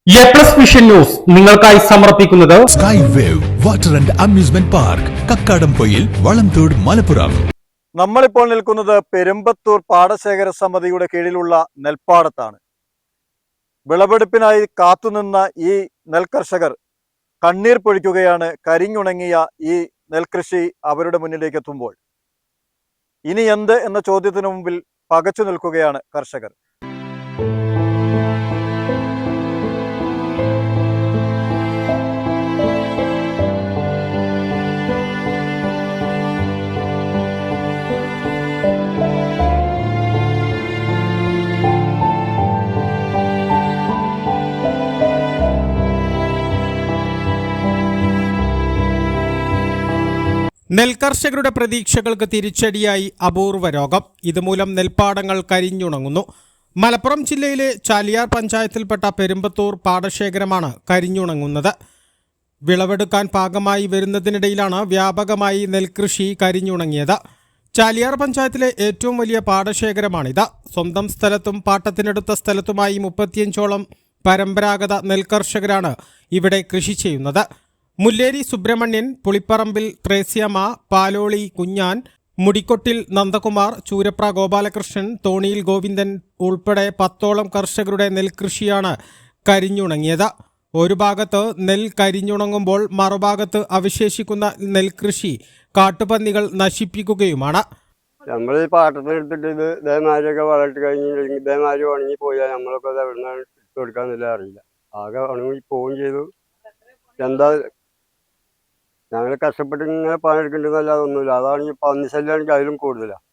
A plus vision news നിങ്ങൾക്കായി സമർപ്പിക്കുന്നത് sky wave water and amusement park Kakkadampoyil Valamthode Malappuram. നമ്മളിപ്പോൾ നിൽക്കുന്നത് പെരുമ്പത്തൂർ പാടശേഖര സമിതിയുടെ കീഴിലുള്ള നെൽപ്പാടത്താണ്. വിളവെടുപ്പിനായി കാത്തുനിന്ന ഈ നെൽകർഷകർ കണ്ണീർ പൊഴിക്കുകയാണ്. കരിഞ്ഞുണങ്ങിയ ഈ നെൽകൃഷി അവരുടെ മുന്നിലേക്ക് എത്തുമ്പോൾ ഇനി എന്ത് എന്ന ചോദ്യത്തിനു മുമ്പിൽ പകച്ചു നിൽക്കുകയാണ് കർഷകർ. നെൽകർഷകരുടെ പ്രതീക്ഷകൾക്ക് തിരിച്ചടിയായി അപൂർവ രോഗം. ഇതുമൂലം നെൽപ്പാടങ്ങൾ കരിഞ്ഞുണങ്ങുന്നു. മലപ്പുറം ജില്ലയിലെ ചാലിയാർ പഞ്ചായത്തിൽപ്പെട്ട പെരുമ്പത്തൂർ പാടശേഖരമാണ് കരിഞ്ഞുണങ്ങുന്നത്. വിളവെടുക്കാൻ പാകമായി വരുന്നതിനിടയിലാണ് വ്യാപകമായി നെൽകൃഷി കരിഞ്ഞുണങ്ങിയത്. ചാലിയാർ പഞ്ചായത്തിലെ ഏറ്റവും വലിയ പാടശേഖരമാണിത്. സ്വന്തം സ്ഥലത്തും പാട്ടത്തിനെടുത്ത സ്ഥലത്തുമായി 35ഓളം പരമ്പരാഗത നെൽകർഷകരാണ് ഇവിടെ കൃഷി ചെയ്യുന്നത്. മുല്ലേരി സുബ്രഹ്മണ്യൻ, പുളിപ്പറമ്പിൽ ത്രേസ്യമ്മ, പാലോളി കുഞ്ഞാൻ, മുടിക്കൊട്ടിൽ നന്ദകുമാർ, ചൂരപ്ര ഗോപാലകൃഷ്ണൻ, തോണിയിൽ ഗോവിന്ദൻ ഉൾപ്പെടെ 10ഓളം കർഷകരുടെ നെൽകൃഷിയാണ് കരിഞ്ഞുണങ്ങിയത്. ഒരു ഭാഗത്ത് നെൽ കരിഞ്ഞുണങ്ങുമ്പോൾ മറുഭാഗത്ത് അവശേഷിക്കുന്ന നെൽകൃഷി കാട്ടുപന്നികൾ നശിപ്പിക്കുകയുമാണ്. നമ്മൾ ഈ പാട്ടത്തിനെടുത്തിട്ട് ഇത് ഇതേമാതിരിയൊക്കെ വളർത്തി കഴിഞ്ഞിട്ടുണ്ടെങ്കിൽ ഇതേമാതിരി ഉണങ്ങി പോയാൽ നമ്മളൊക്കെ അത് എവിടെ നിന്നാണ് ഇട്ട് കൊടുക്കാന്നില്ല അറിയില്ല. ആകെ ഉണങ്ങി പോവുകയും ചെയ്തു. എന്താ ഞങ്ങൾ കഷ്ടപ്പെട്ട് ഇങ്ങനെ പണിയെടുക്കേണ്ടതല്ലാതെ ഒന്നുമില്ല. അതാണെങ്കിൽ പന്നി ശല്യമാണെങ്കിൽ അതിലും കൂടുതലാണ്.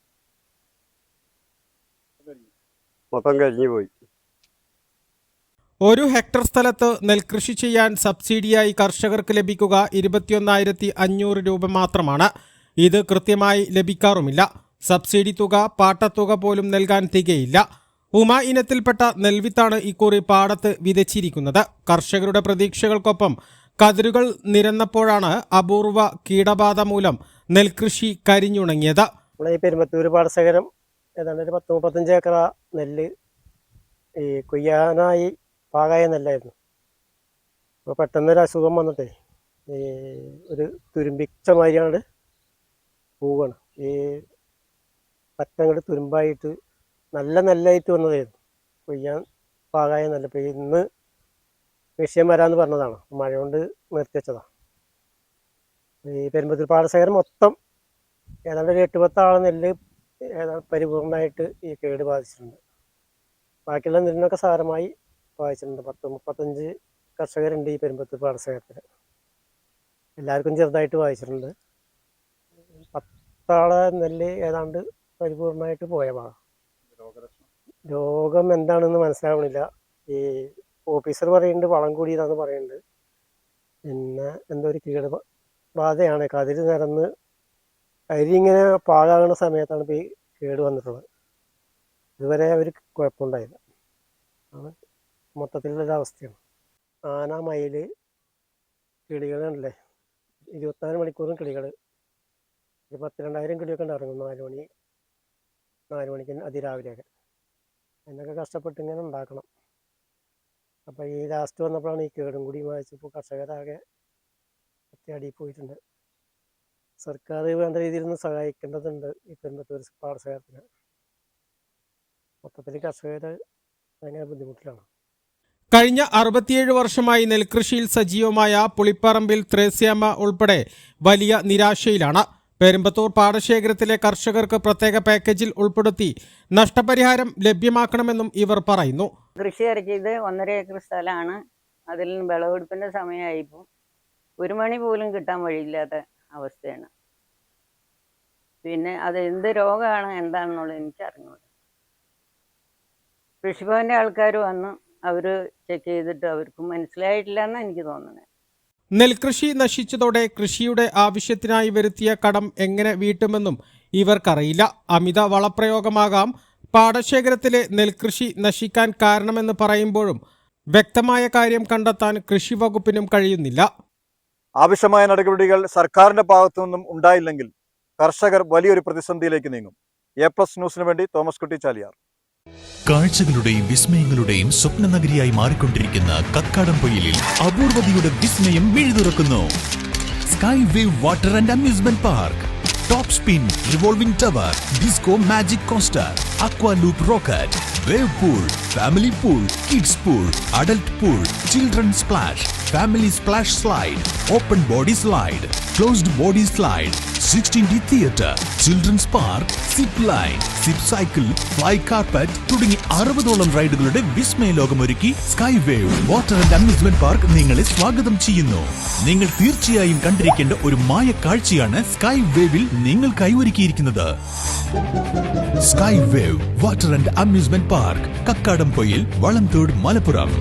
മൊത്തം കരിഞ്ഞു പോയി. ഒരു ഹെക്ടർ സ്ഥലത്ത് നെൽകൃഷി ചെയ്യാൻ സബ്സിഡിയായി കർഷകർക്ക് ലഭിക്കുക 21,500 രൂപ മാത്രമാണ്. ഇത് കൃത്യമായി ലഭിക്കാറുമില്ല. സബ്സിഡി തുക, പാട്ടത്തുക പോലും നൽകാൻ തികയില്ല. ഉമ ഇനത്തിൽപ്പെട്ട നെൽവിത്താണ് ഇക്കുറി പാടത്ത് വിതച്ചിരിക്കുന്നത്. കർഷകരുടെ പ്രതീക്ഷകൾക്കൊപ്പം കതിരുകൾ നിരന്നപ്പോഴാണ് അപൂർവ കീടബാധ മൂലം നെൽകൃഷി കരിഞ്ഞുണങ്ങിയത്. ഈ പെരുമ്പത്തൂർ പാടശേഖരം ഏതാണ്ട് ഒരു 30-35 ഏക്കർ നെല്ല് ഈ കൊയ്യാനായി പാകായ നെല്ലായിരുന്നു. അപ്പോൾ പെട്ടെന്നൊരു അസുഖം വന്നിട്ടേ ഈ ഒരു തുരുമ്പിച്ച മാതിരിയാണ് പോവുകയാണ്. ഈ പറ്റങ്ങോട്ട് തുരുമ്പായിട്ട് നല്ല നെല്ലായിട്ട് വന്നതായിരുന്നു. കൊയ്യാൻ പാകായ നെല്ല്. ഇപ്പോൾ ഇന്ന് വിഷയം വരാമെന്ന് പറഞ്ഞതാണ്. മഴ കൊണ്ട് നിർത്തി വെച്ചതാണ്. ഈ പെരുമ്പത്തൂർ പാടശേഖരം മൊത്തം ഏതാണ്ട് ഒരു 8-10 ആൾ നെല്ല് ഏതാണ്ട് പരിപൂർണമായിട്ട് ഈ കേട് ബാധിച്ചിട്ടുണ്ട്. ബാക്കിയുള്ള നെല്ലിനൊക്കെ സാരമായി ബാധിച്ചിട്ടുണ്ട്. 10-35 കർഷകരുണ്ട് ഈ പെരുമ്പത്തൂർ പാടശേഖരത്തിൽ. എല്ലാവർക്കും ചെറുതായിട്ട് ബാധിച്ചിട്ടുണ്ട്. 10 ആളെ നെല്ല് ഏതാണ്ട് പരിപൂർണമായിട്ട് പോയ ഭാഗം. രോഗം എന്താണെന്ന് മനസ്സിലാവണില്ല. ഈ ഓഫീസർ പറയുന്നുണ്ട് വളം കൂടിയതാണെന്ന് പറയുന്നുണ്ട്. പിന്നെ എന്തോ ഒരു കീടബാധയാണ്. കതിര് നിരന്ന് അരി ഇങ്ങനെ പാകാകുന്ന സമയത്താണ് ഇപ്പോൾ ഈ കേട് വന്നിട്ടുള്ളത്. ഇതുവരെ അവർ കുഴപ്പമുണ്ടായില്ല. ആണ് മൊത്തത്തിലുള്ളൊരവസ്ഥയാണ്. ആന, മയിൽ, കിളികളുണ്ടല്ലേ, 24 മണിക്കൂറും കിളികൾ. ഒരു 10,000-2000 കിളിയൊക്കെ ഇറങ്ങും 4 മണിക്ക് അതിരാവിലെയൊക്കെ. അതിനൊക്കെ കഷ്ടപ്പെട്ട് ഇങ്ങനെ ഉണ്ടാക്കണം. അപ്പോൾ ഈ ലാസ്റ്റ് വന്നപ്പോഴാണ് ഈ കേടും കൂടി വായിച്ചപ്പോൾ കർഷകരാകെ അടിയിൽ പോയിട്ടുണ്ട്. സർക്കാർ വേണ്ട രീതിയിൽ നിന്ന് സഹായിക്കേണ്ടതുണ്ട് ഈ പെരുമ്പത്തൂർ പാടശേഖരത്തിന്. മൊത്തത്തിൽ കർഷകർ ഭയങ്കര ബുദ്ധിമുട്ടിലാണ്. കഴിഞ്ഞ 67 വർഷമായി നെൽകൃഷിയിൽ സജീവമായ പുളിപ്പറമ്പിൽ ത്രേസ്യാമ്മ ഉൾപ്പെടെ വലിയ നിരാശയിലാണ്. പെരുമ്പത്തൂർ പാടശേഖരത്തിലെ കർഷകർക്ക് പ്രത്യേക പാക്കേജിൽ ഉൾപ്പെടുത്തി നഷ്ടപരിഹാരം ലഭ്യമാക്കണമെന്നും ഇവർ പറയുന്നു. കൃഷി ഇറക്കിയത് 1.5 ഏക്കർ സ്ഥലമാണ്. അതിൽ നിന്ന് വിളവെടുപ്പിൻ്റെ സമയമായിപ്പോൾ 1 മണി പോലും കിട്ടാൻ വഴിയില്ലാത്ത അവസ്ഥയാണ്. പിന്നെ അത് എന്ത് രോഗമാണ് എന്താണെന്നുള്ളത് എനിക്ക് അറിഞ്ഞൂടാ. കൃഷിഭവൻ്റെ ആൾക്കാർ വന്ന് അവർ ചെക്ക് ചെയ്തിട്ട് അവർക്ക് മനസ്സിലായിട്ടില്ല എന്നാണ് എനിക്ക് തോന്നുന്നത്. നെൽകൃഷി നശിച്ചതോടെ കൃഷിയുടെ ആവശ്യത്തിനായി വരുത്തിയ കടം എങ്ങനെ വീട്ടുമെന്നും ഇവർക്കറിയില്ല. അമിത വളപ്രയോഗമാകാം പാടശേഖരത്തിലെ നെൽകൃഷി നശിക്കാൻ കാരണമെന്ന് പറയുമ്പോഴും വ്യക്തമായ കാര്യം കണ്ടെത്താൻ കൃഷി വകുപ്പിനും കഴിയുന്നില്ല. ആവശ്യമായ നടപടികൾ സർക്കാരിന്റെ ഭാഗത്തു നിന്നും ഉണ്ടായില്ലെങ്കിൽ കർഷകർ വലിയൊരു പ്രതിസന്ധിയിലേക്ക് നീങ്ങും. എ പ്ലസ് ന്യൂസിനു വേണ്ടി തോമസ് കുട്ടി, ചാലിയാർ. കാഴ്ചകളുടെയും വിസ്മയങ്ങളുടെയും സ്വപ്നനഗരിയായി മാറിക്കൊണ്ടിരിക്കുന്ന കക്കാടംപൊയിലിൽ അപൂർവതയുടെ വിസ്മയം മിഴിതുറക്കുന്നു. Sky wave water and amusement park, top spin revolving tower, disco magic coaster, aqua loop rocket, wave pool, family pool, kids pool, adult pool, children splash, family splash slide, open body slide, closed body slide, 16D theatre, children's park, zip line, zip cycle, fly carpet തുടങ്ങി 60ഓളം റൈഡുകളുടെ വിസ്മയ ലോകമൊരുക്കി sky wave water and amusement park നിങ്ങളെ സ്വാഗതം ചെയ്യുന്നു. നിങ്ങൾ തീർച്ചയായും കണ്ടിരിക്കേണ്ട ഒരു മായ കാഴ്ചയാണ് സ്കൈ വേവിൽ നിങ്ങൾക്കായി ഒരുക്കിയിരിക്കുന്നത്. Sky wave water and amusement park, Kakkadampoyil, Valamthode, Malappuram.